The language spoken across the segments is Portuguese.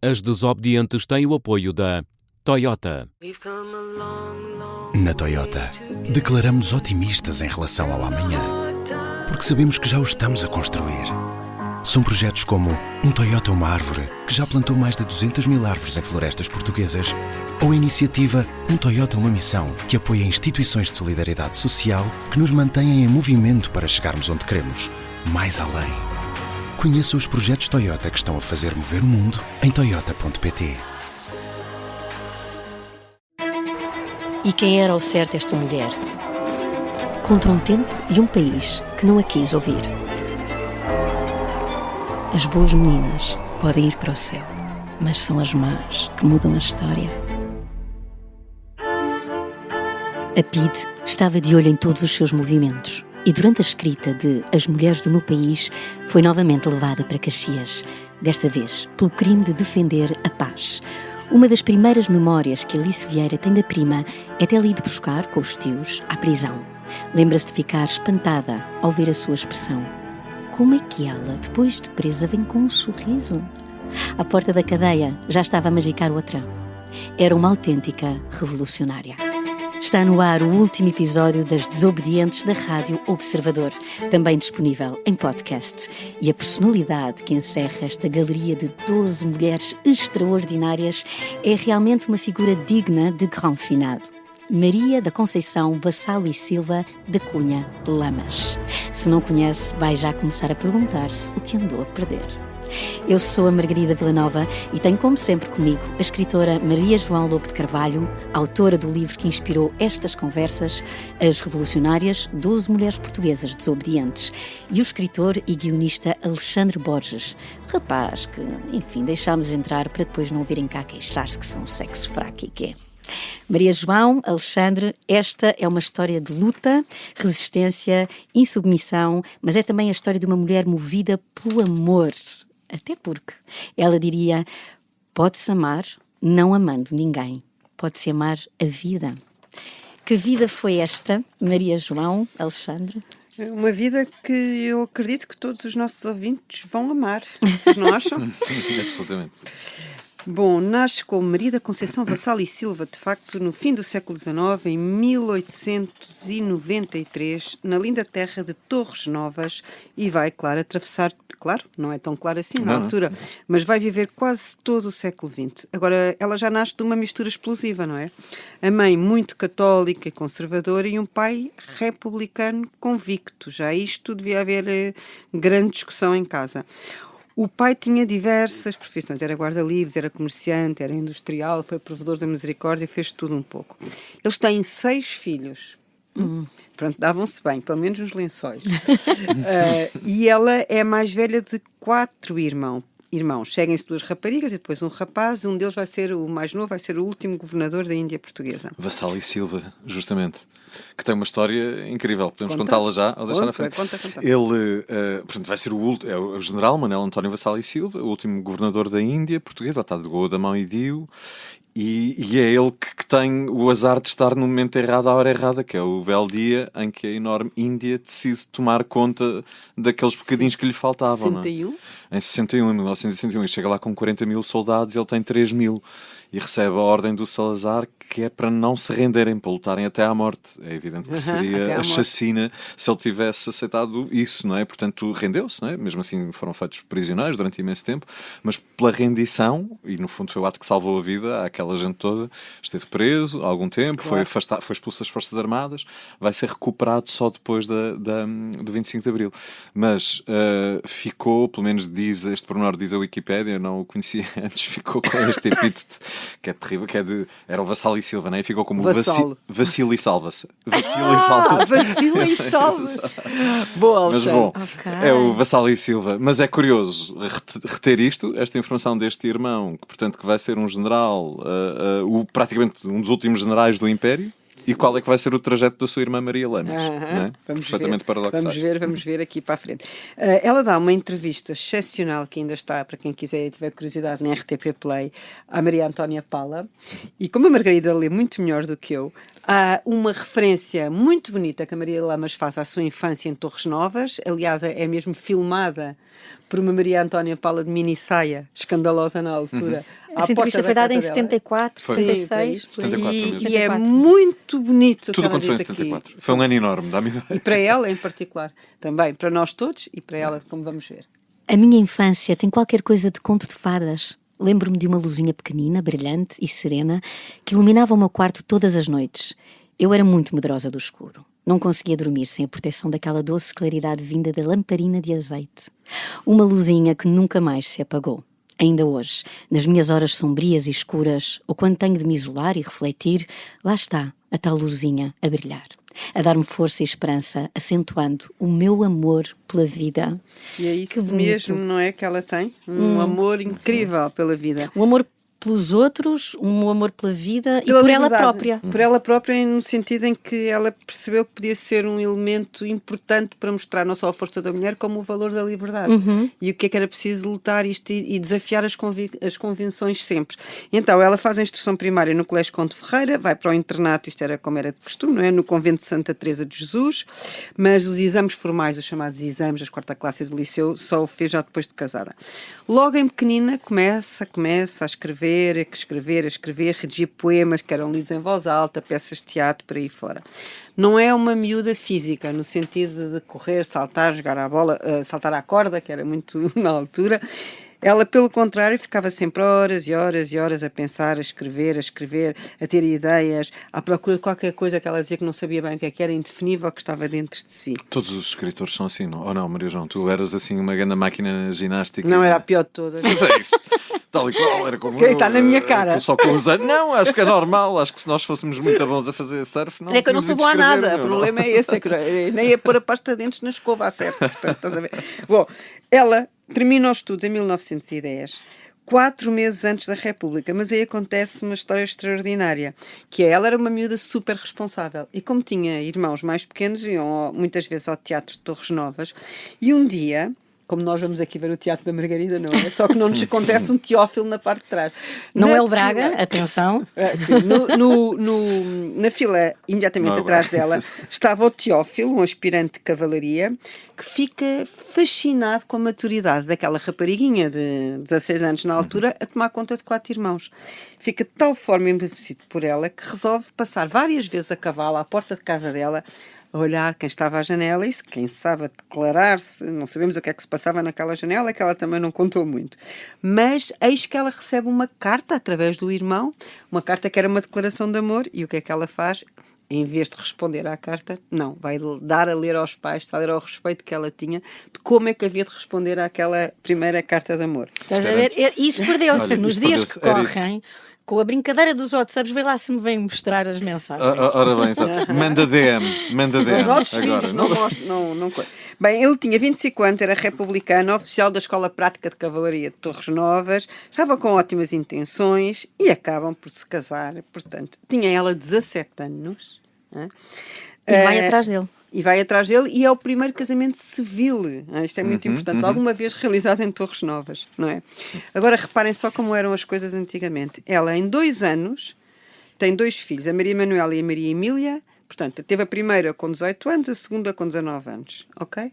As desobedientes têm o apoio da Toyota. Na Toyota, declaramos otimistas em relação ao amanhã, porque sabemos que já o estamos a construir. São projetos como um Toyota Uma Árvore, que já plantou mais de 200.000 árvores em florestas portuguesas, ou a iniciativa Um Toyota Uma Missão, que apoia instituições de solidariedade social que nos mantêm em movimento para chegarmos onde queremos, mais além. Conheça os projetos Toyota que estão a fazer mover o mundo em toyota.pt. E quem era ao certo esta mulher? Contra um tempo e um país que não a quis ouvir. As boas meninas podem ir para o céu, mas são as más que mudam a história. A Pide estava de olho em todos os seus movimentos e durante a escrita de As Mulheres do Meu País foi novamente levada para Caxias, desta vez pelo crime de defender a paz. Uma das primeiras memórias que Alice Vieira tem da prima é tê-la ido buscar com os tios à prisão. Lembra-se de ficar espantada ao ver a sua expressão. Como é que ela, depois de presa, vem com um sorriso? À porta da cadeia já estava a magicar outra. Era uma autêntica revolucionária. Está no ar o último episódio das Desobedientes da Rádio Observador, também disponível em podcast. E a personalidade que encerra esta galeria de 12 mulheres extraordinárias é realmente uma figura digna de grand final. Maria da Conceição Vassalo e Silva da Cunha Lamas. Se não conhece, vai já começar a perguntar-se o que andou a perder. Eu sou a Margarida Villanova e tenho como sempre comigo a escritora Maria João Lobo de Carvalho, autora do livro que inspirou estas conversas, As Revolucionárias, 12 Mulheres Portuguesas Desobedientes, e o escritor e guionista Alexandre Borges, rapaz que, enfim, deixámos entrar para depois não virem cá queixar-se que são um sexo fraco e quê. Maria João, Alexandre, esta é uma história de luta, resistência, insubmissão, mas é também a história de uma mulher movida pelo amor. Até porque ela diria, pode-se amar não amando ninguém, pode-se amar a vida. Que vida foi esta, Maria João, Alexandre? Uma vida que eu acredito que todos os nossos ouvintes vão amar, vocês não acham? Absolutamente. Bom, nasce com Maria da Conceição Vassalo e Silva, de facto, no fim do século XIX, em 1893, na linda terra de Torres Novas, e vai, claro, atravessar, claro, não é tão claro assim na altura, mas vai viver quase todo o século XX. Agora, ela já nasce de uma mistura explosiva, não é? A mãe muito católica e conservadora e um pai republicano convicto. Já isto devia haver grande discussão em casa. O pai tinha diversas profissões, era guarda-livros, era comerciante, era industrial, foi provedor da misericórdia, fez tudo um pouco. Eles têm 6 filhos. Pronto, davam-se bem, pelo menos nos lençóis. E ela é a mais velha de 4 irmãos. Seguem-se 2 raparigas e depois um rapaz. Um deles vai ser o mais novo, vai ser o último governador da Índia Portuguesa. Vassalo e Silva, justamente, que tem uma história incrível. Podemos contá-la já ou deixar na frente? Conta. Ele, portanto, vai ser o general Manuel António Vassalo e Silva, o último governador da Índia Portuguesa, está de Goa da Mão e Dio. E é ele que tem o azar de estar no momento errado, à hora errada, que é o belo dia em que a enorme Índia decide tomar conta daqueles bocadinhos que lhe faltavam. 61? Não é? Em 61, em 1961, ele chega lá com 40.000 soldados e ele tem 3.000. E recebe a ordem do Salazar, que é para não se renderem, para lutarem até à morte. É evidente que seria a chacina se ele tivesse aceitado isso, não é? Portanto, rendeu-se, não é? Mesmo assim foram feitos prisioneiros durante imenso tempo, mas pela rendição, e no fundo foi o ato que salvou a vida àquela gente toda, esteve preso há algum tempo, claro. Foi expulso das Forças Armadas, vai ser recuperado só depois do 25 de Abril. Mas ficou, pelo menos este pormenor diz a Wikipédia, eu não o conhecia antes, ficou com este epíteto que é terrível, era o Vassalo e Silva, né? E ficou como Vacila e Salva-se. Vacila e Salva-se. Boa, mas bom, é o Vassalo e Silva. Mas é curioso reter esta informação deste irmão, que portanto que vai ser um general, praticamente um dos últimos generais do Império. E qual é que vai ser o trajeto da sua irmã Maria Lamas? Né? Perfeitamente paradoxal. Vamos ver aqui para a frente. Ela dá uma entrevista excepcional que ainda está, para quem quiser e tiver curiosidade, na RTP Play, à Maria Antónia Paula. E como a Margarida lê muito melhor do que eu, há uma referência muito bonita que a Maria Lamas faz à sua infância em Torres Novas. Aliás, é mesmo filmada por uma Maria Antónia Paula de mini saia, escandalosa na altura. Essa entrevista foi dada em 74, Foi. 76. Sim, 74 mesmo. e é muito bonito o que Tudo ela aconteceu em diz aqui. 74. Foi um ano enorme, dá-me ideia. E para ela em particular. Também, para nós todos e para ela, como vamos ver. A minha infância tem qualquer coisa de conto de fadas. Lembro-me de uma luzinha pequenina, brilhante e serena, que iluminava o meu quarto todas as noites. Eu era muito medrosa do escuro. Não conseguia dormir sem a proteção daquela doce claridade vinda da lamparina de azeite. Uma luzinha que nunca mais se apagou. Ainda hoje, nas minhas horas sombrias e escuras, ou quando tenho de me isolar e refletir, lá está a tal luzinha a brilhar, a dar-me força e esperança, acentuando o meu amor pela vida. E é isso mesmo, não é, que ela tem? Um amor incrível pela vida. Um amor pelos outros, um amor pela vida Pela e por ela liberdade. própria. Por ela própria, no sentido em que ela percebeu que podia ser um elemento importante para mostrar não só a força da mulher, como o valor da liberdade. E o que é que era preciso lutar isto e desafiar as convenções sempre. Então, ela faz a instrução primária no Colégio Conde Ferreira, vai para o internato, isto era como era de costume, não é? No convento de Santa Teresa de Jesus, mas os exames formais, os chamados exames das quarta classe do liceu, só o fez já depois de casada. Logo em pequenina, começa a escrever, redigir poemas que eram lidos em voz alta, peças de teatro, por aí fora. Não é uma miúda física, no sentido de correr, saltar, jogar a bola, saltar à corda, que era muito na altura. Ela, pelo contrário, ficava sempre horas e horas e horas a pensar, a escrever, a ter ideias, à procura de qualquer coisa que ela dizia que não sabia bem o que era, indefinível, que estava dentro de si. Todos os escritores são assim, não? Ou não, Maria João? Tu eras assim uma grande máquina ginástica. Não era a pior de todas. Mas é isso. Tal e qual, era como Que está na minha cara. Só com os anos. Não, acho que é normal. Acho que se nós fôssemos muito bons a fazer surf, não É que eu não tínhamos sou ido boa a escrever, nada. meu, O não? problema é esse. É que nem ia pôr a pasta de dentes na escova à certa. Portanto, estás a ver? Bom, ela termina os estudos em 1910, 4 meses antes da República, mas aí acontece uma história extraordinária, que ela era uma miúda super responsável e como tinha irmãos mais pequenos, iam muitas vezes ao Teatro de Torres Novas e um dia, como nós vamos aqui ver o Teatro da Margarida, não é? Só que não nos acontece um Teófilo na parte de trás. Não Na é o Braga, fila- atenção. Sim, na fila imediatamente Não é atrás Braga. dela estava o Teófilo, um aspirante de cavalaria, que fica fascinado com a maturidade daquela rapariguinha de 16 anos na altura a tomar conta de 4 irmãos. Fica de tal forma embevecido por ela que resolve passar várias vezes a cavalo à porta de casa dela a olhar quem estava à janela e quem sabe a declarar-se, não sabemos o que é que se passava naquela janela, que ela também não contou muito. Mas eis que ela recebe uma carta através do irmão, uma carta que era uma declaração de amor, e o que é que ela faz? Em vez de responder à carta, não, vai dar a ler aos pais, está a ler ao respeito que ela tinha de como é que havia de responder àquela primeira carta de amor. Estás a ver? Isso perdeu-se. Olha, Nos isso dias perdeu-se. que Era isso. correm, com a brincadeira dos WhatsApps, vê lá se me vem mostrar as mensagens. Ora bem, exato. Manda DM Mas nós agora. filhos, não. Bem, ele tinha 25 anos, era republicano, oficial da Escola Prática de Cavalaria de Torres Novas, estava com ótimas intenções e acabam por se casar. Portanto, tinha ela 17 anos. Né? E vai atrás dele. E vai atrás dele e é o primeiro casamento civil. Isto é muito importante. Alguma vez realizado em Torres Novas, não é? Agora reparem só como eram as coisas antigamente. Ela, em 2 anos, tem 2 filhos, a Maria Manuela e a Maria Emília. Portanto, teve a primeira com 18 anos, a segunda com 19 anos. Ok?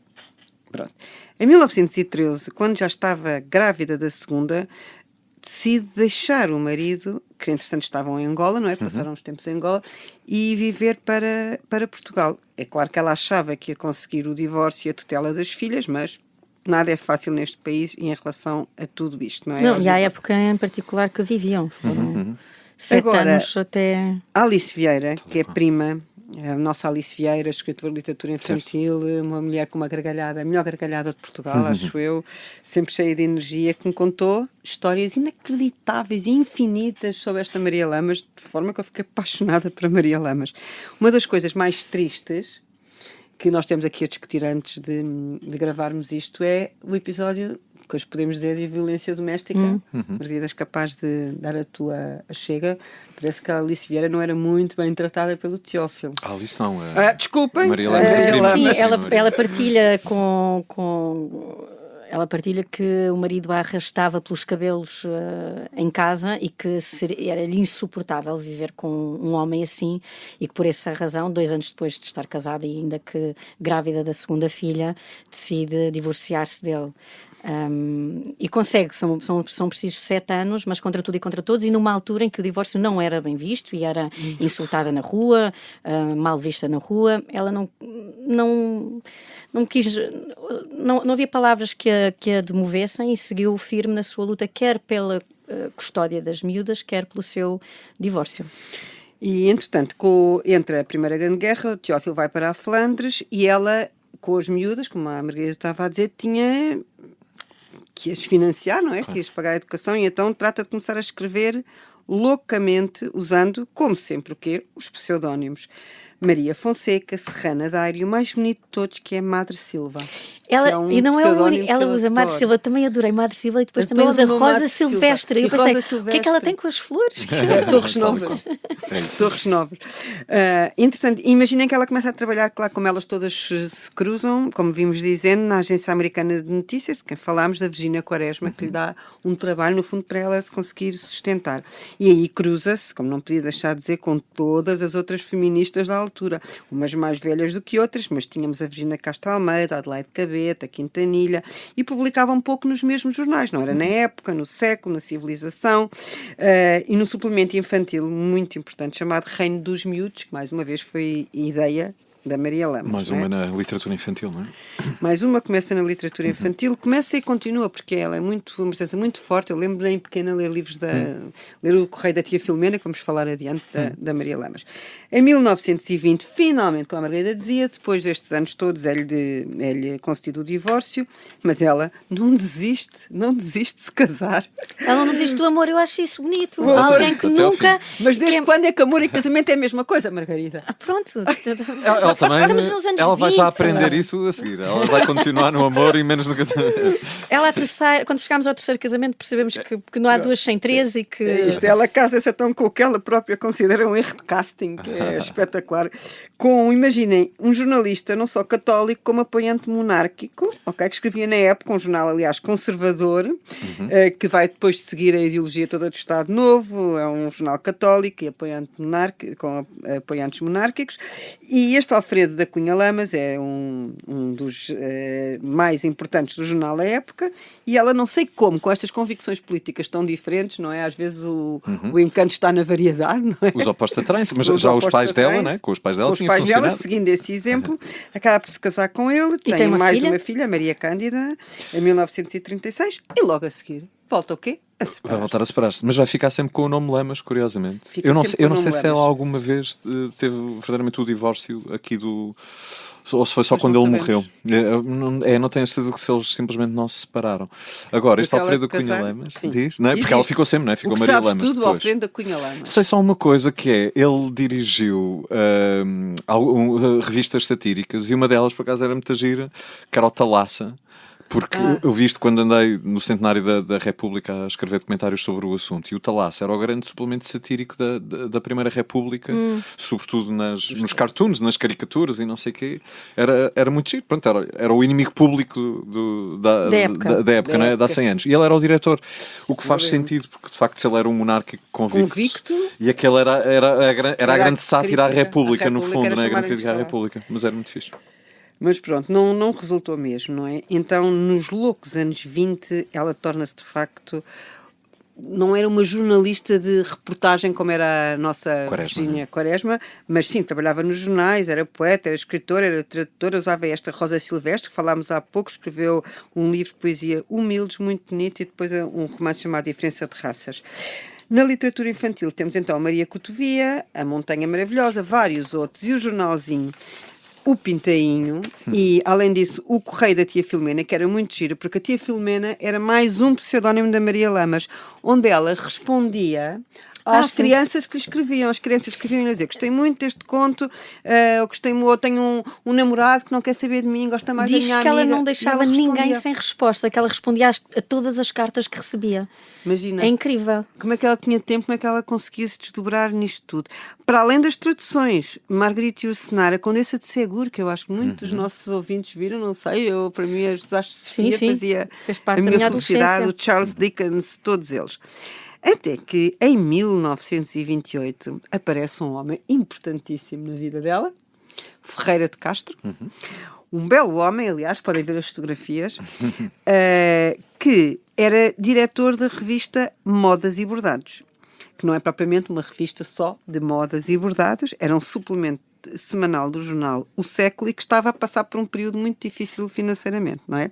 Pronto. Em 1913, quando já estava grávida da segunda, decide deixar o marido, que entretanto estavam em Angola, não é? Passaram uns tempos em Angola, e viver para Portugal. É claro que ela achava que ia conseguir o divórcio e a tutela das filhas, mas nada é fácil neste país em relação a tudo isto, não é? Não, e à época em particular que viviam. Foram 7 Agora, anos até... Alice Vieira, que é prima, a nossa Alice Vieira, escritora de literatura infantil, uma mulher com uma gargalhada, a melhor gargalhada de Portugal, acho eu, sempre cheia de energia, que me contou histórias inacreditáveis e infinitas sobre esta Maria Lamas, de forma que eu fiquei apaixonada por Maria Lamas. Uma das coisas mais tristes que nós temos aqui a discutir antes de gravarmos isto é o episódio que hoje podemos dizer de violência doméstica. Margarida, és capaz de dar a tua chega. Parece que a Alice Vieira não era muito bem tratada pelo Teófilo. Isso não. Desculpem. Maria Lamas é prima. Sim, ela partilha ela partilha que o marido a arrastava pelos cabelos em casa e que era-lhe insuportável viver com um homem assim e que por essa razão, 2 anos depois de estar casada e ainda que grávida da segunda filha, decide divorciar-se dele. E consegue, são precisos 7 anos, mas contra tudo e contra todos, e numa altura em que o divórcio não era bem visto e era insultada na rua, mal vista na rua. Ela não quis, não havia palavras que a demovessem, e seguiu firme na sua luta, quer pela custódia das miúdas, quer pelo seu divórcio. E, entretanto, entre a Primeira Grande Guerra, o Teófilo vai para a Flandres e ela, com as miúdas, como a Margarida estava a dizer, tinha que as financiar, não é? Que as pagar a educação, e então trata de começar a escrever loucamente, usando, como sempre, o quê? Os pseudónimos. Maria Fonseca, Serrana Dário, e o mais bonito de todos, que é Madre Silva. Ela, e não é o único, ela usa Madre Silva, também adorei Madre Silva, e depois também usa Rosa Silvestre. Eu pensei, o que é que ela tem com as flores? Torres Novas. Torres Novas. Interessante, imaginem que ela começa a trabalhar, claro, como elas todas se cruzam, como vimos dizendo, na Agência Americana de Notícias, de quem falámos, da Virginia Quaresma, que lhe dá um trabalho, no fundo, para ela se conseguir sustentar. E aí cruza-se, como não podia deixar de dizer, com todas as outras feministas da altura, umas mais velhas do que outras, mas tínhamos a Virginia Castro Almeida, a Adelaide Cabeta, a Quintanilha, e publicava um pouco nos mesmos jornais, não era na Época, no Século, na Civilização, e no suplemento infantil muito importante, chamado Reino dos Miúdos, que mais uma vez foi ideia da Maria Lamas. Mais uma na literatura infantil, não é? Mais uma começa na literatura infantil, começa e continua, porque ela é muito, uma presença muito forte. Eu lembro em pequena ler livros ler o Correio da Tia Filomena, que vamos falar adiante, da Maria Lamas. Em 1920, finalmente, como a Margarida dizia, depois destes anos todos, é-lhe concedido o divórcio, mas ela não desiste de se casar. Ela não desiste do amor, eu acho isso bonito. Alguém que nunca... Mas desde quando é que amor e casamento é a mesma coisa, Margarida? Pronto. Ela também, estamos nos anos ela vai 20, já aprender isso a seguir. Ela vai continuar no amor e menos no casamento. Ela, quando chegámos ao terceiro casamento, percebemos que não há duas sem três, e que... Ela casa-se então com o que ela própria considera um erro de casting, que é espetacular. Imaginem, um jornalista não só católico, como apoiante monárquico, que escrevia na Época, um jornal, aliás, conservador, que vai depois seguir a ideologia toda do Estado Novo, é um jornal católico e com apoiantes monárquicos. E este Alfredo da Cunha Lamas é um dos mais importantes do jornal à Época, e ela, não sei como, com estas convicções políticas tão diferentes, não é? Às vezes o encanto está na variedade, não é? Os opostos atraem-se, mas já os pais dela, não é? Com os pais dela tinha funcionado. Seguindo esse exemplo, acaba por se casar com ele, tem mais uma filha, Maria Cândida, em 1936, e logo a seguir volta o quê? Vai voltar a separar-se, mas vai ficar sempre com o nome Lamas, curiosamente. Eu não sei se ela alguma vez teve verdadeiramente o divórcio aqui ou se foi só quando ele morreu. Não tenho a certeza que se eles simplesmente não se separaram. Agora, este Alfredo da Cunha Lamas diz, não é? Porque ela ficou sempre, não é? Ficou Maria Lamas tudo, depois. Alfredo da Cunha Lamas. Sei só uma coisa, que é, ele dirigiu revistas satíricas, e uma delas, por acaso, era muito gira, que era o Talaça. Porque eu vi isto quando andei no centenário da República a escrever documentários sobre o assunto, e o Talaça era o grande suplemento satírico da Primeira República, sobretudo nos cartoons, nas caricaturas e não sei o quê. Era muito giro. Pronto, era o inimigo público da época, não é? De há 100 anos. E ele era o diretor. O que faz sentido, porque de facto ele era um monárquico convicto. E aquele era a grande sátira à República, no fundo, não é? A grande crítica à República. Mas era muito fixe. Mas pronto, não resultou mesmo, não é? Então, nos loucos anos 20, ela torna-se de facto... Não era uma jornalista de reportagem como era a nossa Virginia Quaresma, mas sim, trabalhava nos jornais, era poeta, era escritora, era tradutora, usava esta Rosa Silvestre, que falámos há pouco, escreveu um livro de poesia humildes, muito bonito, e depois um romance chamado Diferença de Raças. Na literatura infantil temos então a Maria Cotovia, a Montanha Maravilhosa, vários outros, e o jornalzinho o Pintainho, e além disso o Correio da Tia Filomena, que era muito giro, porque a Tia Filomena era mais um pseudónimo da Maria Lamas, onde ela respondia às crianças que lhe escreviam. As crianças escreviam a dizer: gostei muito deste conto, ou tenho um namorado que não quer saber de mim, gosta mais da minha amiga. Diz que ela não deixava ninguém sem resposta, que ela respondia a todas as cartas que recebia. Imagina. É incrível. Como é que ela tinha tempo, como é que ela conseguia se desdobrar nisto tudo. Para além das traduções, Margarita Yourcenar, a Condessa de Ségur, que eu acho que muitos dos nossos ouvintes viram, não sei, para mim as Desastres de Sofia fazia a minha felicidade, o Charles Dickens, todos eles. Até que, em 1928, aparece um homem importantíssimo na vida dela, Ferreira de Castro, um belo homem, aliás, podem ver as fotografias, que era diretor da revista Modas e Bordados, que não é propriamente uma revista só de modas e bordados, era um suplemento semanal do jornal O Século e que estava a passar por um período muito difícil financeiramente, não é?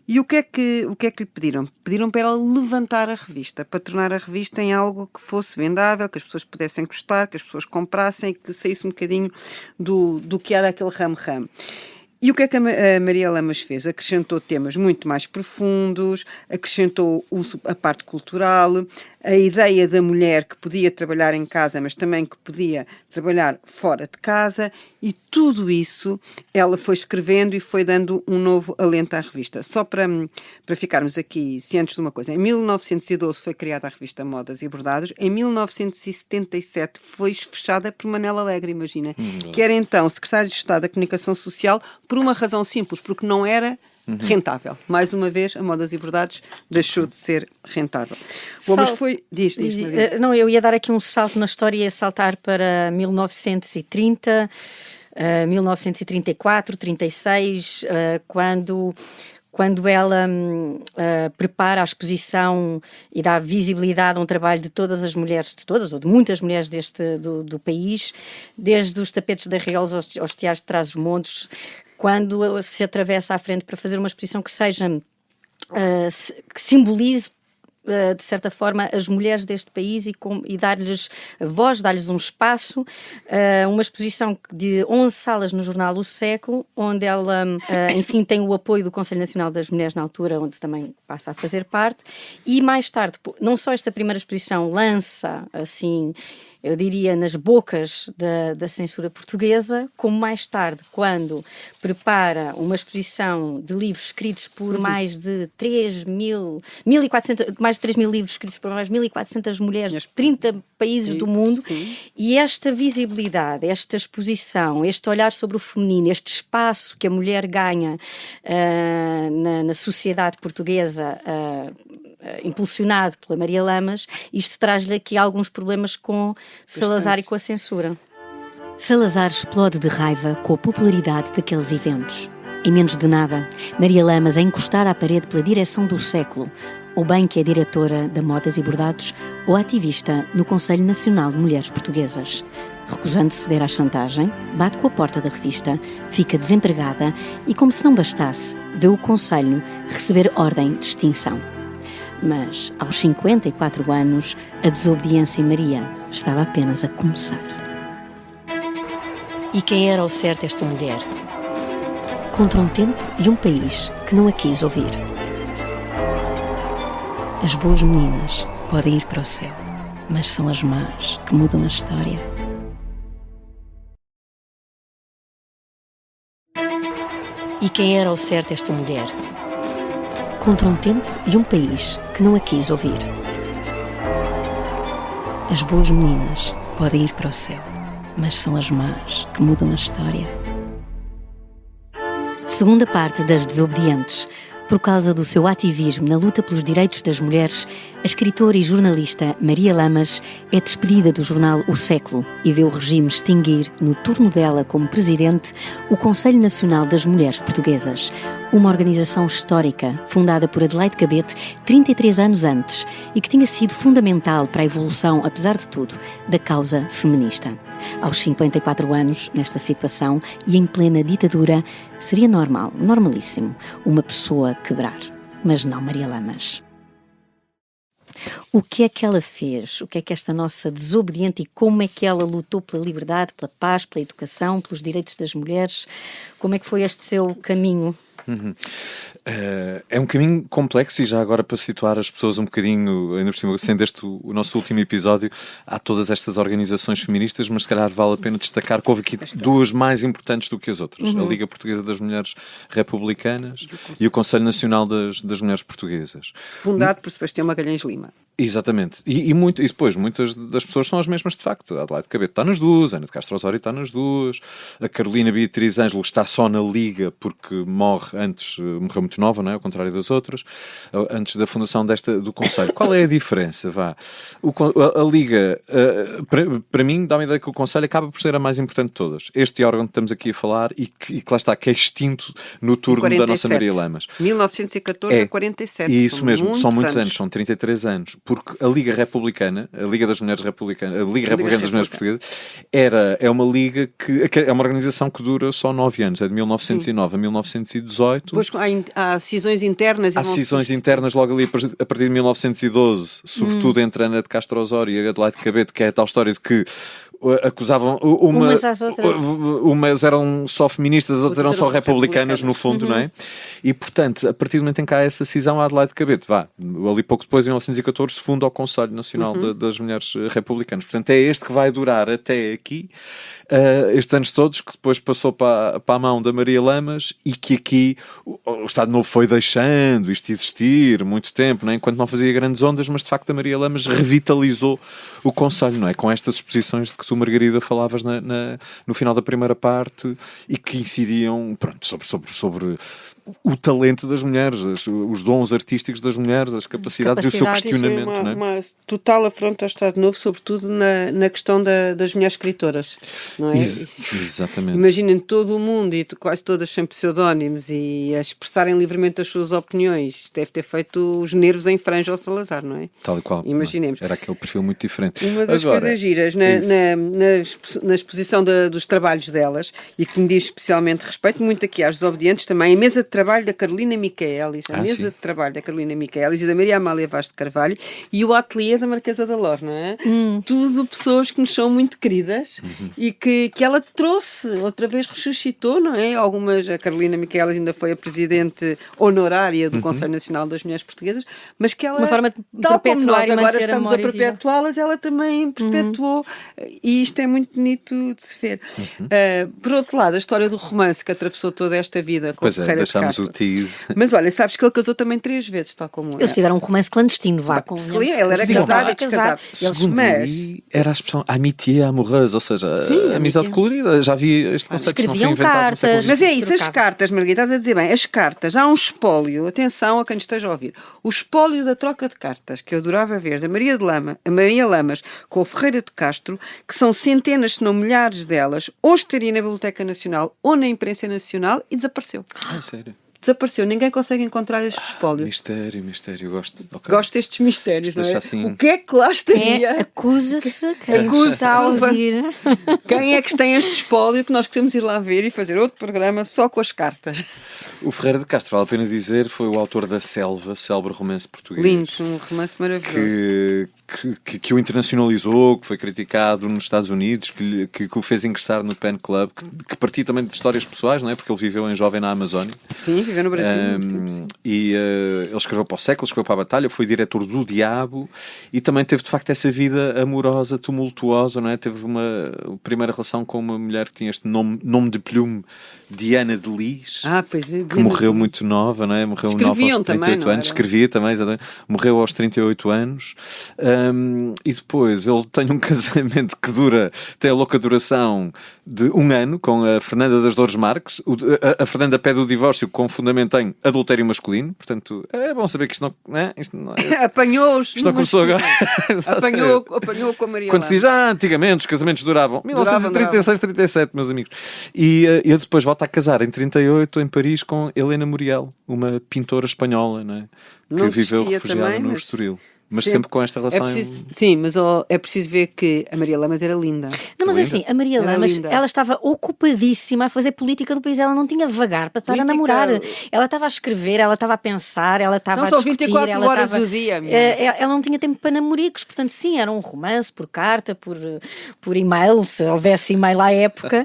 E o que é que lhe pediram? Pediram para ela levantar a revista, para tornar a revista em algo que fosse vendável, que as pessoas pudessem gostar, que as pessoas comprassem, que saísse um bocadinho do que era aquele ramo-ramo. E o que é que a Maria Lamas fez? Acrescentou temas muito mais profundos, acrescentou a parte cultural, a ideia da mulher que podia trabalhar em casa, mas também que podia trabalhar fora de casa, e tudo isso ela foi escrevendo e foi dando um novo alento à revista. Só para ficarmos aqui cientes de uma coisa, em 1912 foi criada a revista Modas e Bordados, em 1977 foi fechada por Manela Alegre, imagina, que era então secretário de Estado da Comunicação Social, por uma razão simples, porque não era rentável. Mais uma vez, a Modas e Bordados deixou de ser rentável. Bom, mas foi... Diz, não, eu ia dar aqui um salto na história, ia saltar para 1930, 1934, 36, quando ela prepara a exposição e dá visibilidade a um trabalho de todas as mulheres, de todas ou de muitas mulheres do país, desde os tapetes da Arraiolos aos teatros de Trás-os-Montes, quando se atravessa à frente para fazer uma exposição que seja, que simbolize de certa forma, as mulheres deste país e dar-lhes voz, dar-lhes um espaço, uma exposição de 11 salas no jornal O Século, onde ela, enfim, tem o apoio do Conselho Nacional das Mulheres na altura, onde também passa a fazer parte, e mais tarde, não só esta primeira exposição lança, assim, eu diria, nas bocas da censura portuguesa, como mais tarde, quando prepara uma exposição de livros escritos por mais de 3.000 livros escritos por mais de 1.400 mulheres de 30 países do mundo, e esta visibilidade, esta exposição, este olhar sobre o feminino, este espaço que a mulher ganha na sociedade portuguesa, impulsionado pela Maria Lamas, isto traz-lhe aqui alguns problemas com Salazar e com a censura. Salazar explode de raiva com a popularidade daqueles eventos. Em menos de nada, Maria Lamas é encostada à parede pela direção do Século, ou bem que é diretora da Modas e Bordados ou ativista no Conselho Nacional de Mulheres Portuguesas. Recusando ceder à chantagem, bate com a porta da revista, fica desempregada e, como se não bastasse, vê o Conselho receber ordem de extinção. Mas, aos 54 anos, a desobediência em Maria estava apenas a começar. E quem era ao certo esta mulher? Contra um tempo e um país que não a quis ouvir. As boas meninas podem ir para o céu, mas são as más que mudam a história. E quem era ao certo esta mulher? Contra um tempo e um país que não a quis ouvir. As boas meninas podem ir para o céu, mas são as más que mudam a história. Segunda parte das Desobedientes. Por causa do seu ativismo na luta pelos direitos das mulheres, a escritora e jornalista Maria Lamas é despedida do jornal O Século e vê o regime extinguir, no turno dela como presidente, o Conselho Nacional das Mulheres Portuguesas, uma organização histórica fundada por Adelaide Cabete 33 anos antes e que tinha sido fundamental para a evolução, apesar de tudo, da causa feminista. Aos 54 anos, nesta situação e em plena ditadura, seria normal, normalíssimo, uma pessoa quebrar. Mas não Maria Lamas. O que é que ela fez? O que é que esta nossa desobediente e como é que ela lutou pela liberdade, pela paz, pela educação, pelos direitos das mulheres? Como é que foi este seu caminho? É um caminho complexo, e já agora para situar as pessoas um bocadinho, ainda por cima, sendo este o nosso último episódio, há todas estas organizações feministas, mas se calhar vale a pena destacar que houve aqui duas mais importantes do que as outras. A Liga Portuguesa das Mulheres Republicanas e o Conselho Nacional das Mulheres Portuguesas. Fundado por Sebastião Magalhães Lima. Exatamente. E depois, muitas das pessoas são as mesmas de facto. A Adelaide Cabete está nas duas, a Ana de Castro Osório está nas duas, a Carolina Beatriz Ângelo está só na Liga porque morre antes, morreu muito nova, não é? Ao contrário das outras, antes da fundação do Conselho. Qual é a diferença? A Liga, para mim, dá-me a ideia que o Conselho acaba por ser a mais importante de todas. Este órgão que estamos aqui a falar e que lá está, que é extinto no turno 47. da nossa Maria Lamas. 1914 a 47. Isso mesmo, são muitos anos, são 33 anos. Porque a Liga Republicana, a Liga das Mulheres Republicanas, a Liga Republicana das Mulheres Portuguesas, é uma liga que é uma organização que dura só 9 anos, é de 1909 a 1918. Depois há cisões internas. Há cisões internas logo ali a partir de 1912, sobretudo entre Ana de Castro Osório e Adelaide Cabete, que é a tal história de que acusavam umas às outras. Umas eram só feministas, as outras eram só republicanas, no fundo, não é? E, portanto, a partir do momento em que há essa cisão, a Adelaide Cabete, ali pouco depois, em 1914, se funda o Conselho Nacional das Mulheres Republicanas. Portanto, é este que vai durar até aqui, estes anos todos, que depois passou para a mão da Maria Lamas e que aqui o Estado Novo foi deixando isto existir muito tempo, não é? Enquanto não fazia grandes ondas, mas de facto a Maria Lamas revitalizou o Conselho, não é? Com estas exposições de que tu, Margarida, falavas no final da primeira parte e que incidiam, pronto, sobre o talento das mulheres, os dons artísticos das mulheres, as capacidades e o seu questionamento. Foi não é? uma total afronta ao Estado Novo, sobretudo na questão das mulheres escritoras. Não é? Exatamente. Imaginem todo o mundo, e quase todas sem pseudónimos, e a expressarem livremente as suas opiniões. Deve ter feito os nervos em franja ao Salazar, não é? Tal e qual. Imaginemos. Era aquele perfil muito diferente. Uma das coisas giras na exposição dos trabalhos delas, e que me diz especialmente respeito, muito aqui às desobedientes, também a mesa de trabalho da Carolina Michaelis, de trabalho da Carolina Michaelis e da Maria Amália Vaz de Carvalho, e o ateliê da Marquesa da Lor, não é? Tudo pessoas que nos são muito queridas e que ela trouxe, outra vez ressuscitou, não é? Algumas, a Carolina Michaelis ainda foi a presidente honorária do Conselho Nacional das Mulheres Portuguesas, mas que ela, uma forma de tal como nós perpetuar e agora manter a estamos a memória perpetuá-las, ela também perpetuou, e isto é muito bonito de se ver. Por outro lado, a história do romance que atravessou toda esta vida com Pois a Ferreira de deixámos Castro. o tease. Mas olha, sabes que ele casou também 3 vezes, tal como Eles tiveram um romance clandestino, com ele era casado e descasado. Segundo ali, era a expressão amitié amoureuse, ou seja, Sim, amizade colorida. Já vi este conceito que não foi escreviam inventado. Não sei cartas. como. Mas é isso, as Trocava. cartas, Margarida, estás a dizer bem, as cartas, há um espólio, atenção a quem esteja a ouvir, o espólio da troca de cartas, que eu adorava ver, da a Maria Lamas com o Ferreira de Castro, que são centenas, se não milhares delas, ou estaria na Biblioteca Nacional ou na Imprensa Nacional, e desapareceu. Sério? Desapareceu, ninguém consegue encontrar este espólio. Mistério, gosto. Okay. Gosto destes mistérios, não é? Deixa assim. O que é que lá estaria? Acusa-se quem está a ouvir. Quem é que tem este espólio que nós queremos ir lá ver e fazer outro programa só com as cartas? O Ferreira de Castro, vale a pena dizer, foi o autor da Selva, célebre romance português. Lindo, um romance maravilhoso. Que o internacionalizou, que foi criticado nos Estados Unidos, que o fez ingressar no Pen Club, que partia também de histórias pessoais, não é? Porque ele viveu em jovem na Amazónia. Sim, viveu no Brasil. Ele escreveu para o século, escreveu para a Batalha, foi diretor do Diabo e também teve de facto essa vida amorosa, tumultuosa, não é? Teve uma primeira relação com uma mulher que tinha este nome de plume, Diana de Lis, Pois é, que morreu muito nova, não é? Morreu nova aos 38 anos, escrevia também, exatamente. Morreu aos 38 anos. E depois ele tem um casamento que tem a louca duração de 1 ano com a Fernanda das Dores Marques. A Fernanda pede o divórcio com fundamento em adultério masculino, portanto é bom saber que isto não é. Apanhou-os. Isto não começou agora. Apanhou com a Maria. Quando se diz, antigamente os casamentos duravam 1936, 37, meus amigos. E ele depois volta a casar em 38 em Paris com Helena Muriel, uma pintora espanhola, não é? Que viveu refugiada no Estoril. Mas sempre com esta relação. Sim, mas é preciso ver que a Maria Lamas era linda. Não, mas assim, a Maria Lamas, ela estava ocupadíssima a fazer política no país. Ela não tinha vagar para estar a namorar. Ela estava a escrever, ela estava a pensar, ela estava a discutir. 24 horas do dia. Ela não tinha tempo para namoricos. Portanto, sim, era um romance por carta, por e-mail, se houvesse e-mail à época.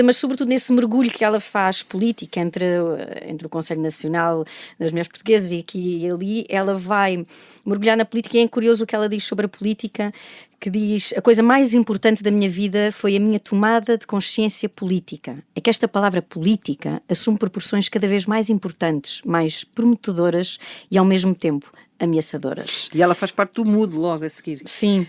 Mas sobretudo nesse mergulho que ela faz política entre o Conselho Nacional das Mulheres Portuguesas e aqui e ali, ela vai mergulhar na política. E é curioso o que ela diz sobre a política, que diz: a coisa mais importante da minha vida foi a minha tomada de consciência política. É que esta palavra política assume proporções cada vez mais importantes, mais prometedoras e ao mesmo tempo ameaçadoras. E ela faz parte do MUD logo a seguir. Sim.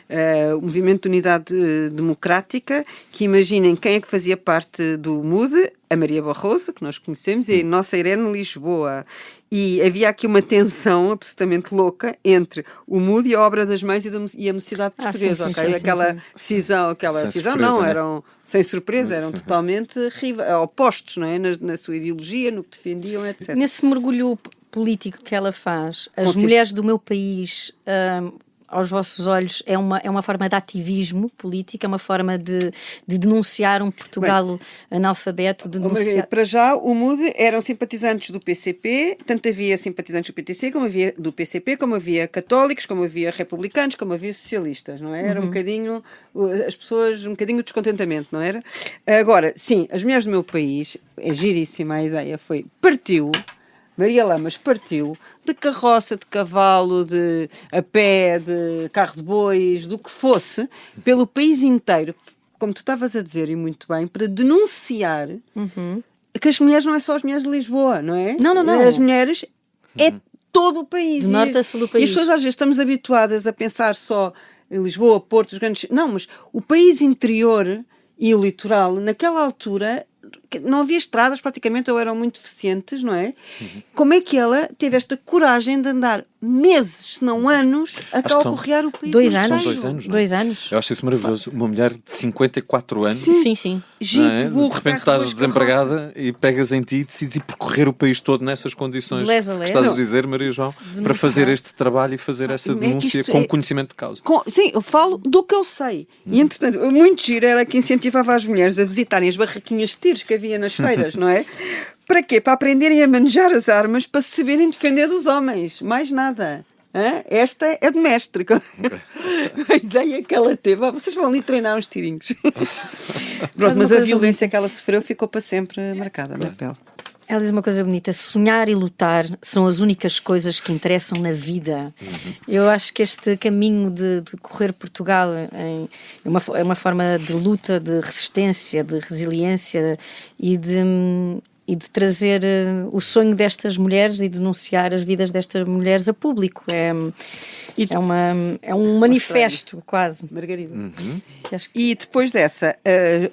O Movimento de Unidade Democrática, que imaginem quem é que fazia parte do MUD, a Maria Barroso, que nós conhecemos, e a nossa Irene Lisboa. E havia aqui uma tensão absolutamente louca entre o MUD e a Obra das Mães e a Mocidade Portuguesa, sim, ok? sim, Aquela sim. cisão, Sem cisão surpresa, não, né? eram sem surpresa, eram totalmente opostos, não é? Na sua ideologia, no que defendiam, etc. Nesse mergulho político que ela faz, as Consigo. mulheres do meu país, aos vossos olhos, é uma forma de ativismo político, é uma forma de denunciar um Portugal analfabeto, de denunciar... Para já, o MUD eram simpatizantes do PCP, tanto havia simpatizantes do PTC, como havia do PCP, como havia católicos, como havia republicanos, como havia socialistas, não é? Era um bocadinho, as pessoas, um bocadinho de descontentamento, não era? Agora, sim, as mulheres do meu país, é giríssima a ideia, foi, Maria Lamas partiu de carroça, de cavalo, de a pé, de carro de bois, do que fosse, pelo país inteiro, como tu estavas a dizer, e muito bem, para denunciar que as mulheres não é só as mulheres de Lisboa, não é? Não. As mulheres é todo o país. De norte a sul do país. E as pessoas às vezes estamos habituadas a pensar só em Lisboa, Porto, os grandes... Não, mas o país interior e o litoral, naquela altura... não havia estradas praticamente, ou eram muito deficientes, não é? Como é que ela teve esta coragem de andar meses, se não anos, a calcorrear o país 2 inteiro? anos? São 2 anos, não é? 2 anos. Eu acho isso maravilhoso. Uma mulher de 54 anos, Sim. Jipe, não é? burro, De repente carro, estás bois, desempregada e pegas em ti e decides ir percorrer o país todo nessas condições. De les a que les. estás a Não. dizer, Maria João, para fazer este trabalho e fazer essa é que denúncia isto com é- conhecimento de causa. Sim, eu falo do que eu sei. E, entretanto, muito giro era que incentivava as mulheres a visitarem as barraquinhas de tiros que havia nas feiras, não é? Para quê? Para aprenderem a manejar as armas, para se saberem defender dos homens. Mais nada. Hã? Esta é de mestre. A ideia que ela teve. Vocês vão ali treinar uns tirinhos. Pronto, mas a violência que ela sofreu ficou para sempre marcada na pele. Ela diz uma coisa bonita: sonhar e lutar são as únicas coisas que interessam na vida. Eu acho que este caminho de correr Portugal é uma forma de luta, de resistência, de resiliência e de trazer o sonho destas mulheres e denunciar as vidas destas mulheres a público. É um manifesto, quase. Margarida. Que acho que... E depois dessa,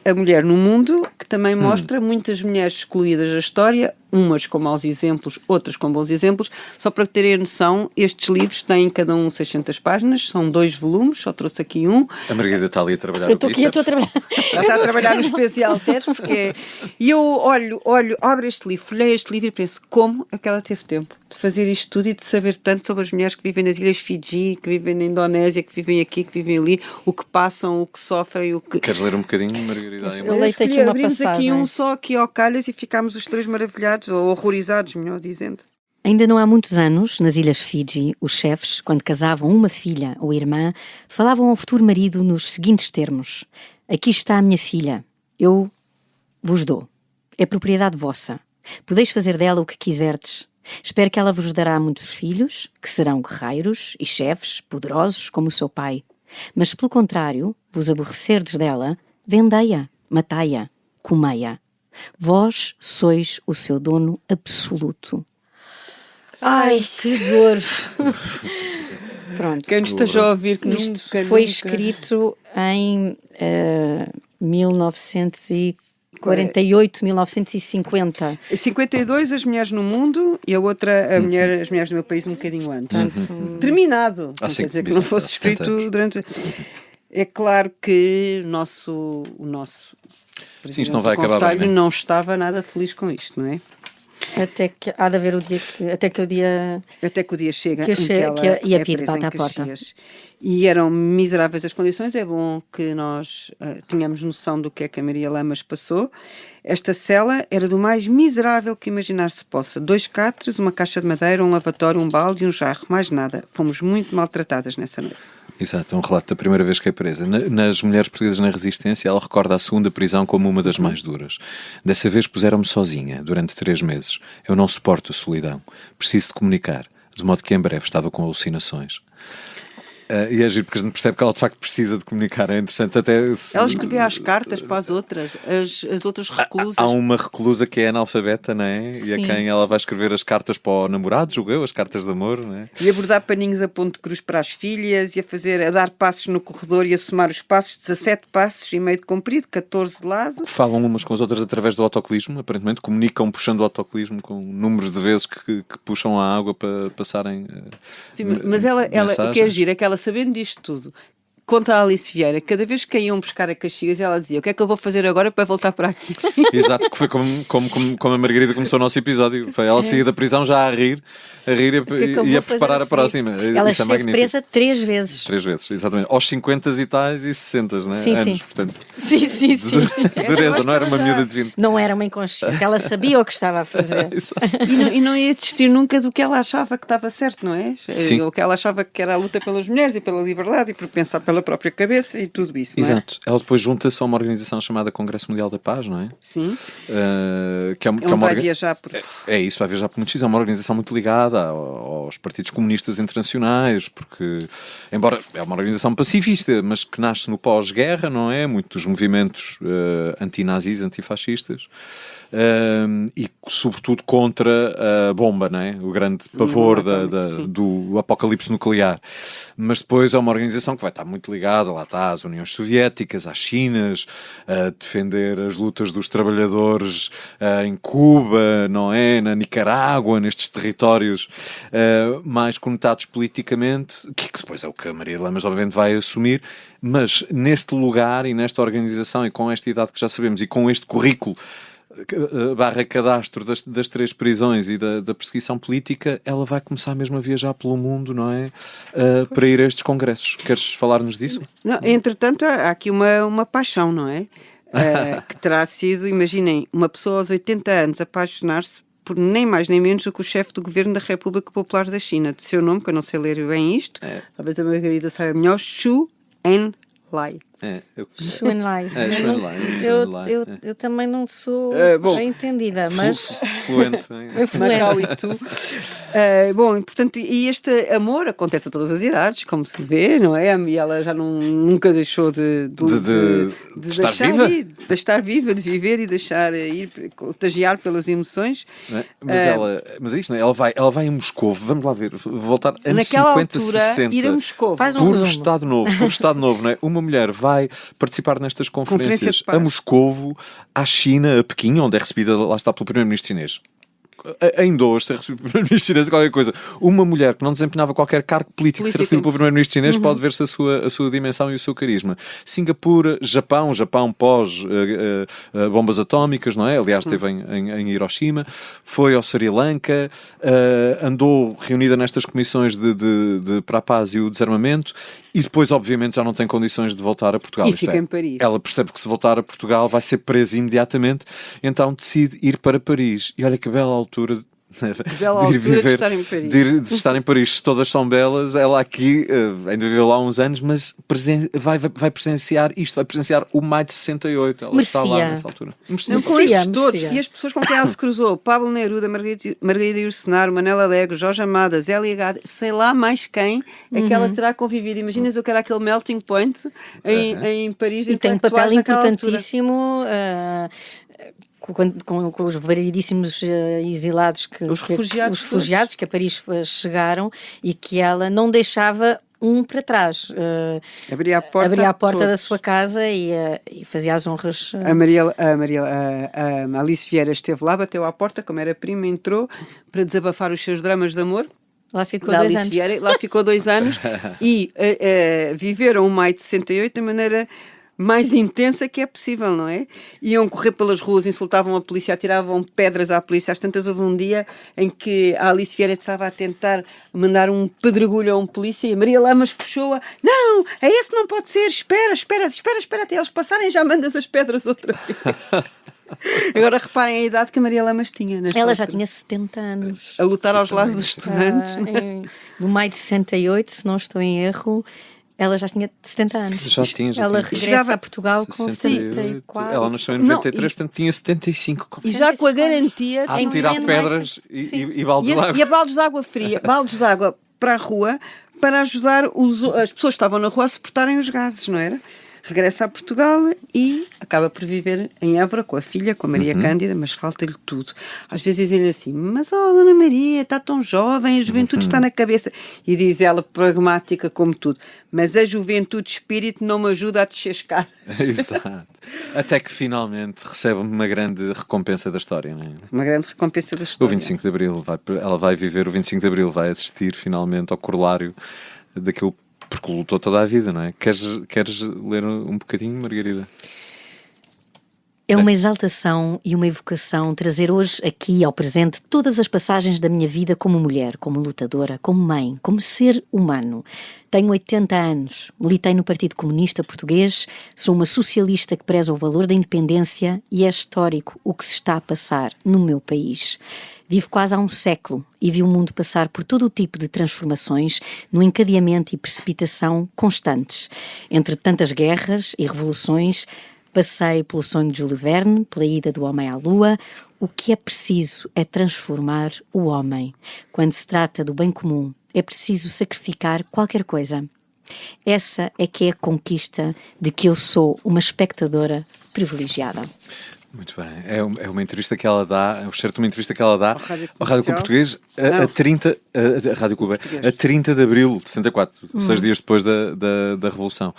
a Mulher no Mundo, que também mostra muitas mulheres excluídas da história, umas com maus exemplos, outras com bons exemplos. Só para terem a noção, estes livros têm cada um 600 páginas, são 2 volumes, só trouxe aqui um. A Margarida está ali a trabalhar. Eu estou aqui, eu estou a trabalhar. Ela está a trabalhar nos pesos e halteres, porque... E eu olho, abro este livro, folhei este livro e penso, como é que ela teve tempo de fazer isto tudo e de saber tanto sobre as mulheres que vivem nas Ilhas Fiji, que vivem na Indonésia, que vivem aqui, que vivem ali, o que passam, o que sofrem, o que... Queres ler um bocadinho, Margarida? Eu leio aqui uma abrimos passagem. aqui um só aqui ao calhas e ficámos os 3 maravilhados, ou horrorizados, melhor dizendo. Ainda não há muitos anos, nas Ilhas Fiji, os chefes, quando casavam uma filha ou irmã, falavam ao futuro marido nos seguintes termos: aqui está a minha filha, eu vos dou. É propriedade vossa. Podeis fazer dela o que quiserdes. Espero que ela vos dará muitos filhos, que serão guerreiros e chefes poderosos como o seu pai. Mas, pelo contrário, vos aborrecerdes dela, vendei-a, matai-a, comei-a. Vós sois o seu dono absoluto. Ai, que dor! Pronto. Quem nos esteja a ouvir que Isto nunca, foi nunca... escrito em 1948, 1950. 52 as mulheres no mundo e a outra as mulheres do meu país um bocadinho antes. Terminado. Não sim, quer dizer que exato, não fosse 70 escrito anos. durante... É claro que o nosso Sim, isto não vai do acabar bem, Conselho né? não estava nada feliz com isto, não é? Até que há de haver o dia que... Até que o dia... Até que o dia chega Que em que che- ela que- e a é PIDE presa bate em à porta. Caxias. E eram miseráveis as condições. É bom que nós tínhamos noção do que é que a Maria Lamas passou. Esta cela era do mais miserável que imaginar se possa. 2 catres, uma caixa de madeira, um lavatório, um balde e um jarro. Mais nada. Fomos muito maltratadas nessa noite. Exato, é um relato da primeira vez que é presa. Nas mulheres portuguesas na resistência, ela recorda a segunda prisão como uma das mais duras. Dessa vez puseram-me sozinha, durante 3 meses. Eu não suporto a solidão. Preciso de comunicar, de modo que em breve estava com alucinações. E é giro, porque a gente percebe que ela de facto precisa de comunicar. É interessante até... Ela escrevia as cartas para as outras, as outras reclusas. Há uma reclusa que é analfabeta, não é? E a quem ela vai escrever as cartas para o namorado, julgo eu, as cartas de amor, não é? E a bordar paninhos a ponto de cruz para as filhas, e a dar passos no corredor e a somar os passos, 17 passos e meio de comprido, 14 de lado. Falam umas com as outras através do autocolismo, aparentemente, comunicam puxando o autocolismo com números de vezes que puxam a água para passarem. Sim, mas ela, o que é giro é que ela, sabendo disto tudo, conta a Alice Vieira, cada vez que iam buscar a Caxias, ela dizia: o que é que eu vou fazer agora para voltar para aqui? Exato, que foi como a Margarida começou o nosso episódio. Foi ela sair da prisão já a rir e a preparar a próxima. Ela esteve presa 3 vezes. 3 vezes, exatamente. Aos 50 e tais e 60, né? Sim, anos, sim. Portanto, Sim. dureza, não era uma miúda de 20. Não era uma inconsciente, ela sabia o que estava a fazer. E não ia desistir nunca do que ela achava que estava certo, não é? Sim. O que ela achava que era a luta pelas mulheres e pela liberdade e por pensar pela própria cabeça e tudo isso, não é? Exato. Ela depois junta-se a uma organização chamada Congresso Mundial da Paz, não é? Sim. Que é uma vai viajar por... É isso, vai viajar por muitos sítios. É uma organização muito ligada aos partidos comunistas internacionais, porque, embora é uma organização pacifista, mas que nasce no pós-guerra, não é? Muitos movimentos antinazis, antifascistas. E sobretudo contra a bomba, não é? O grande pavor do apocalipse nuclear. Mas depois é uma organização que vai estar muito ligada, lá está, às Uniões Soviéticas, às Chinas, a defender as lutas dos trabalhadores em Cuba, não é? Na Nicarágua, nestes territórios mais conotados politicamente, que depois é o que a Maria Lamas obviamente vai assumir, mas neste lugar e nesta organização e com esta idade que já sabemos e com este currículo / cadastro das 3 prisões e da perseguição política, ela vai começar mesmo a viajar pelo mundo, não é? Para ir a estes congressos. Queres falar-nos disso? Não, entretanto, há aqui uma paixão, não é? Que terá sido, imaginem, uma pessoa aos 80 anos apaixonar-se por nem mais nem menos do que o chefe do governo da República Popular da China, de seu nome, que eu não sei ler bem isto, talvez a Margarida saiba melhor, Xu Enlai. Xu Enlai. Eu também não sou bem entendida, mas... Fluente. Macau e tu. Bom, portanto, e este amor acontece a todas as idades, como se vê, não é? E ela já nunca deixou de estar viva? De estar viva, de viver e deixar ir, contagiar pelas emoções. Mas é isto, não é? Ela vai em Moscou, vamos lá ver, voltar anos naquela 50, altura, 60. Ir a Moscou. Faz um Por resumo. Estado Novo, não é? Uma mulher vai participar nestas conferências a Moscovo, à China, a Pequim, onde é recebida, lá está, pelo primeiro-ministro chinês. Ainda hoje, ser recebido pelo primeiro-ministro chinês, qualquer coisa. Uma mulher que não desempenhava qualquer cargo político ser recebida pelo primeiro-ministro chinês pode ver-se a sua dimensão e o seu carisma. Singapura, Japão pós bombas atómicas, não é? Aliás, esteve em Hiroshima. Foi ao Sri Lanka, andou reunida nestas comissões para a paz e o desarmamento, e depois, obviamente, já não tem condições de voltar a Portugal. E fica em Paris. Ela percebe que se voltar a Portugal vai ser presa imediatamente, então decide ir para Paris. E olha que bela altura de estar em Paris. Todas são belas. Ela aqui ainda viveu lá uns anos, mas vai presenciar isto, vai presenciar o maio de 68. Ela está lá nessa altura. Não, com estes todos. E as pessoas com quem ela se cruzou: Pablo Neruda, Margarida Ursenar, Manela Alegre, Jorge Amado, Zélia Gade, sei lá mais quem é que ela terá convivido. Imaginas o que era aquele melting point em Paris. E tem um papel importantíssimo com os variedíssimos exilados, os refugiados que a Paris chegaram, e que ela não deixava para trás. Abria a porta da sua casa e fazia as honras. A Alice Vieira esteve lá, bateu à porta, como era prima, entrou para desabafar os seus dramas de amor. Lá ficou 2 anos. Vieira, lá ficou 2 anos e viveram o maio de 68 da maneira mais intensa que é possível, não é? Iam correr pelas ruas, insultavam a polícia, atiravam pedras à polícia. Às tantas houve um dia em que a Alice Vieira estava a tentar mandar um pedregulho a um polícia e a Maria Lamas puxou-a. Não, esse não pode ser, espera até eles passarem, já mandas as pedras outra vez. Agora reparem a idade que a Maria Lamas tinha. Ela já tinha 70 anos. A lutar aos lados dos estudantes. No maio de 68, se não estou em erro, ela já tinha 70 anos. Já tinha. Ela regressa a Portugal com 74. Ela nasceu em 93, portanto tinha 75. E já com a garantia de tirar pedras e baldes de água. E a baldes de água fria. Baldes de água para a rua para ajudar as pessoas que estavam na rua a suportarem os gases, não era? Regressa a Portugal e acaba por viver em Évora com a filha, com a Maria Cândida, mas falta-lhe tudo. Às vezes dizem-lhe assim, mas Dona Maria, está tão jovem, a juventude está na cabeça. E diz ela, pragmática como tudo, mas a juventude de espírito não me ajuda a descer escada. Exato. Até que finalmente recebe uma grande recompensa da história, não é? Uma grande recompensa da história. O 25 de Abril, ela vai viver o 25 de Abril, vai assistir finalmente ao corolário daquilo porque lutou toda a vida, não é? Queres ler um bocadinho, Margarida? É uma exaltação e uma evocação trazer hoje aqui ao presente todas as passagens da minha vida como mulher, como lutadora, como mãe, como ser humano. Tenho 80 anos, militei no Partido Comunista Português, sou uma socialista que preza o valor da independência e é histórico o que se está a passar no meu país. Vivo quase há um século e vi o mundo passar por todo o tipo de transformações no encadeamento e precipitação constantes. Entre tantas guerras e revoluções, passei pelo sonho de Júlio Verne, pela ida do homem à lua. O que é preciso é transformar o homem. Quando se trata do bem comum, é preciso sacrificar qualquer coisa. Essa é que é a conquista de que eu sou uma espectadora privilegiada. Muito bem. É uma entrevista que ela dá, é o certo de uma entrevista que ela dá ao Rádio Clube Português a 30 de Abril de 64, 6 dias depois da Revolução.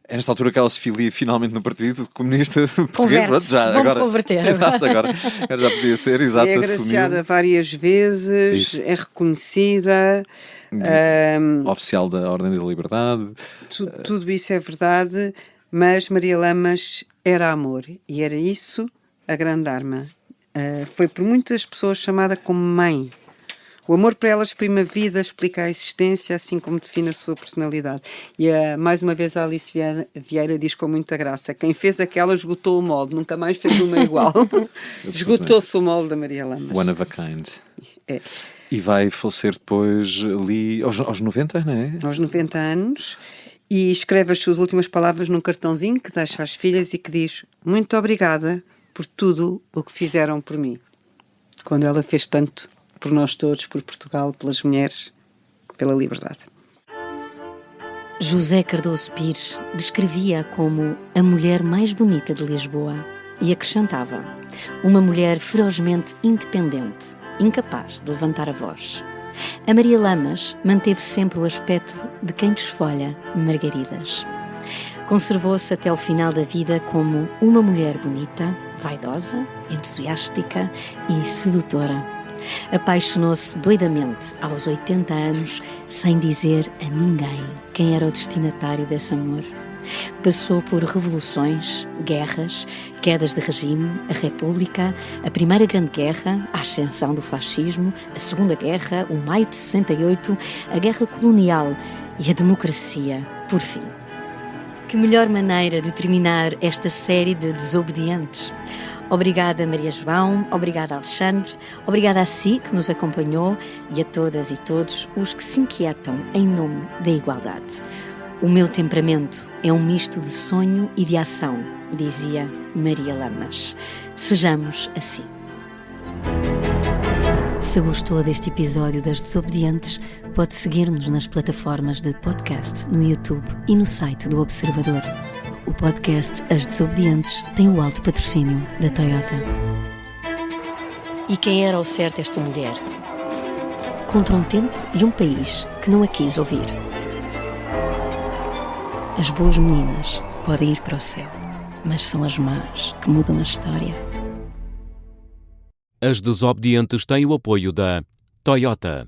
É nesta altura que ela se filia finalmente no Partido Comunista Português. Pronto, Vamos converter. Exato, agora já podia ser, exato, é agraciada várias vezes, isso. É reconhecida. Oficial da Ordem da Liberdade. Tudo isso é verdade, mas Maria Lamas era amor e era isso a grande arma. Foi por muitas pessoas chamada como mãe. O amor para ela exprime a vida, explica a existência, assim como define a sua personalidade. E mais uma vez a Alice Vieira diz com muita graça, quem fez aquela esgotou o molde, nunca mais fez uma igual. Esgotou-se o molde da Maria Lamas. One of a kind. É. E vai falecer depois ali aos 90, não é? Aos 90 anos. E escreve as suas últimas palavras num cartãozinho que deixa às filhas e que diz, muito obrigada por tudo o que fizeram por mim. Quando ela fez tanto por nós todos, por Portugal, pelas mulheres, pela liberdade. José Cardoso Pires descrevia-a como a mulher mais bonita de Lisboa e acrescentava, uma mulher ferozmente independente, incapaz de levantar a voz. A Maria Lamas manteve sempre o aspecto de quem desfolha margaridas. Conservou-se até o final da vida como uma mulher bonita, vaidosa, entusiástica e sedutora. Apaixonou-se doidamente aos 80 anos, sem dizer a ninguém quem era o destinatário desse amor. Passou por revoluções, guerras, quedas de regime, a República, a Primeira Grande Guerra, a ascensão do fascismo, a Segunda Guerra, o Maio de 68, a Guerra Colonial e a democracia, por fim. Que melhor maneira de terminar esta série de desobedientes. Obrigada, Maria João, obrigada, Alexandre, obrigada a si que nos acompanhou e a todas e todos os que se inquietam em nome da igualdade. O meu temperamento é um misto de sonho e de ação, dizia Maria Lamas. Sejamos assim. Se gostou deste episódio das Desobedientes, pode seguir-nos nas plataformas de podcast, no YouTube e no site do Observador. O podcast As Desobedientes tem o alto patrocínio da Toyota. E quem era ao certo esta mulher? Contra um tempo e um país que não a quis ouvir. As boas meninas podem ir para o céu, mas são as más que mudam a história. As Desobedientes têm o apoio da Toyota.